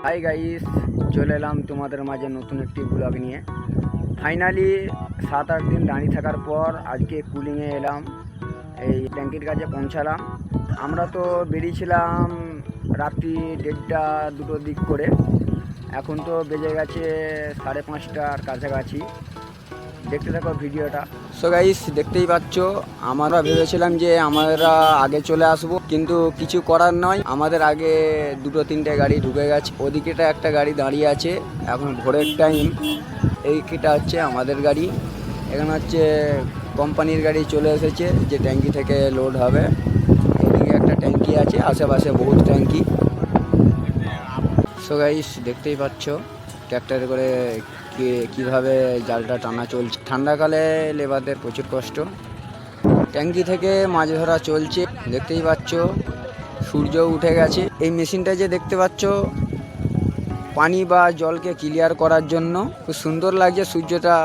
Hi guys, চলে এলাম তোমাদের মাঝে নতুন একটি ব্লগ নিয়ে। ফাইনালি 7-8 দিন দাঁড়িয়ে থাকার পর আজকে কুলিংয়ে এলাম, এই ট্যাঙ্কির কাছে পৌঁছালাম। আমরা তো বেরিয়েছিলাম রাত্রি 1:30-2টোর দিক করে, এখন তো বেজে গেছে 5:30টার কাছাকাছি। দেখতে থাকো ভিডিওটা। সো গাইস, দেখতেই পাচ্ছ, আমরা ভেবেছিলাম যে আমরা আগে চলে আসব, কিন্তু কিছু করার নয়, আমাদের আগে 2-3টে গাড়ি ঢুকে গেছে। ওদিকেটা একটা গাড়ি দাঁড়িয়ে আছে, এখন ভোরের টাইম। এইটা হচ্ছে আমাদের গাড়ি, এখানে হচ্ছে কোম্পানির গাড়ি চলে এসেছে যে ট্যাঙ্কি থেকে লোড হবে। এদিকে একটা ট্যাঙ্কি আছে, আশেপাশে বহুত ট্যাঙ্কি। সো গাইস, দেখতেই পাচ্ছ ট্র্যাক্টরে করে কীভাবে জালটা টানা চলছে। ঠান্ডাকালে লেবারদের প্রচুর কষ্ট। ট্যাঙ্কি থেকে মাছ ধরা চলছে, দেখতেই পাচ্ছ। সূর্য উঠে গেছে। এই মেশিনটা যে দেখতে পাচ্ছ, পানি বা জলকে ক্লিয়ার করার জন্য খুব সুন্দর লাগছে। সূর্যটা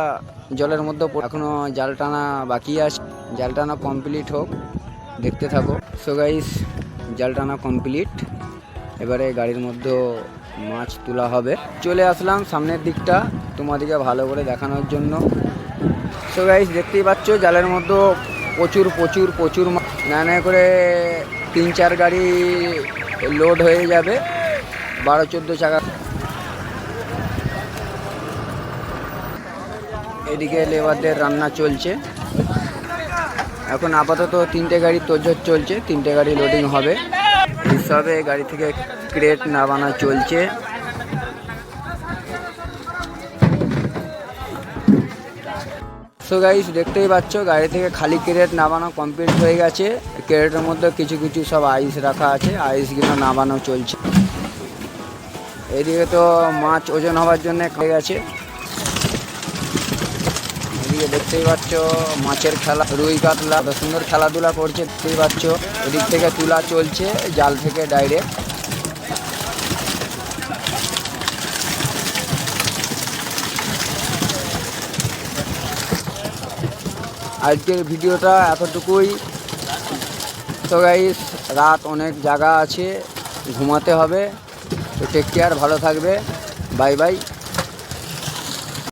জলের মধ্যে এখনো জাল টানা বাকি আছে, জাল টানা কমপ্লিট হোক, দেখতে থাকো। সো গাইস, জাল টানা কমপ্লিট, এবারে গাড়ির মধ্যে মাছ তোলা হবে। চলে আসলাম সামনের দিকটা তোমাদেরকে ভালো করে দেখানোর জন্য। সো গাইস, দেখতেই পাচ্ছ জালের মধ্যে প্রচুর প্রচুর প্রচুর নানা করে 3-4 গাড়ি লোড হয়ে যাবে, 12-14 চাকা। এদিকে লেবারদের রান্না চলছে। এখন আপাতত 3টে গাড়ি তোড়জোড় চলছে, 3টে গাড়ি লোডিং হবে। হিসাবে গাড়ি থেকে ক্রেট নামানো চলছে। সো গাইস, দেখতেই পাচ্ছ গাড়ি থেকে খালি ক্রেট নামানো কমপ্লিট হয়ে গেছে। ক্রেটের মধ্যে কিছু কিছু সব আইস রাখা আছে, আইসগুলো নামানো চলছে। এদিকে তো মাছ ওজন হওয়ার জন্য হয়ে গেছে। এদিকে দেখতেই পাচ্ছ মাছের খেলা, রুই কাতলা সুন্দর খেলাধুলা করছে, দেখতেই পাচ্ছ। এদিক থেকে তুলা চলছে জাল থেকে ডাইরেক্ট। আজকের ভিডিওটা এতটুকুই। তো গাইস, রাত অনেক জায়গা আছে, ঘুমাতে হবে। তো টেক কেয়ার, ভালো থাকবে, বাই বাই।